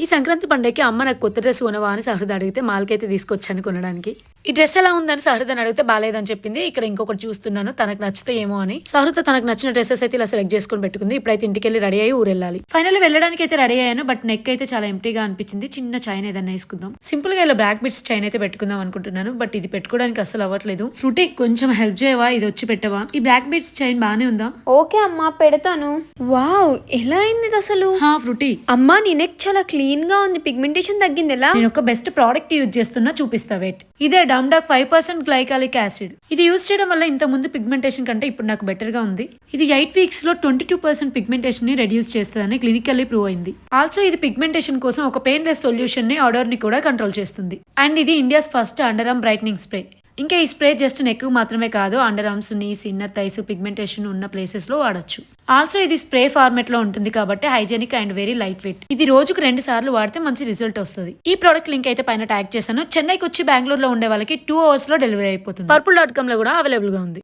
ఈ సంక్రాంతి పండగకి అమ్మ నాకు కొత్త డ్రెస్ కొనవా అని సహృద అడిగితే మాల్కైతే తీసుకొచ్చాను కొనడానికి. ఈ డ్రెస్ ఎలా ఉందని సహృదని అడిగితే బాలేదని చెప్పింది. ఇక్కడ ఇంకొకటి చూస్తున్నాను తనకు నచ్చితే ఏమో అని. సహృద తనకు నచ్చిన డ్రెస్సెస్ అయితే ఇలా సెలెక్ట్ చేసుకుని పెట్టుకుంది. ఇప్పుడైతే ఇంటికి వెళ్ళి రెడీ అయ్యి ఊరెళ్ళాలి. ఫైనల్ వెళ్ళడానికి అయితే రెడీ అయ్యాను. బట్ నెక్ అయితే చాలా ఎంప్టీగా అనిపించింది. చిన్న చైన్ ఏదన్నా వేసుకుందాం. సింపుల్ గా ఇలా బ్లాక్ బిట్స్ చైన్ అయితే పెట్టుకుందాం అనుకుంటున్నాను. బట్ ఇది పెట్టుకోవడానికి అసలు అవ్వట్లేదు. ఫ్రూటీ కొంచెం హెల్ప్ చేయవా, ఇది వచ్చి పెట్టవా? ఈ బ్లాక్ బిట్స్ చైన్ బానే ఉందా? ఓకే అమ్మా, పెడతాను. వావ్, ఎలా అయింది ఇది అసలు? ఫ్రూటీ అమ్మా, నీ నెక్ చాలా క్లీన్ గా ఉంది. పిగ్మెంటేషన్ తగ్గింది. ఎలా? నేను ఒక బెస్ట్ ప్రోడక్ట్ యూజ్ చేస్తున్నా, చూపిస్తా వెయిట్. ఇదే డమ్డాక్ 5% గ్లైకాలిక్ యాసిడ్. ఇది యూజ్ చేయడం వల్ల ఇంత ముందు పిగ్మెంటేషన్ కంటే ఇప్పుడు నాకు బెటర్ గా ఉంది. ఇది 8 వీక్స్ లో 22% పిగ్మెంటేషన్ ని రెడ్యూస్ చేస్తుందని క్లినికల్లీ ప్రూవ్ అయింది. ఆల్సో ఇది పిగ్మెంటేషన్ కోసం ఒక పెయిన్ లెస్ సొల్యూషన్ ని ఆర్డర్ ని కూడా కంట్రోల్ చేస్తుంది. అండ్ ఇది India's first underarm brightening spray. ఇంకా ఈ స్ప్రే జస్ట్ నెక్ మాత్రమే కాదు, underarms, knees, inner thighs pigmentation ఉన్న ప్లేసెస్ లో వాడచ్చు. ఆల్సో ఇది స్ప్రే ఫార్మెట్ లో ఉంటుంది కాబట్టి hygienic and very light weight. ఇది రోజుకు 2 సార్లు వాడితే మంచి రిజల్ట్ వస్తుంది. ఈ ప్రోడక్ట్ లింక్ అయితే పైన ట్యాగ్ చేశాను. చెన్నైకి వచ్చి బెంగళూరులో ఉండే వాళ్ళకి 2 అవర్స్ లో డెలివరీ అయిపోతుంది. పర్పుల్.com లో కూడా అవైలబుల్ గా ఉంది.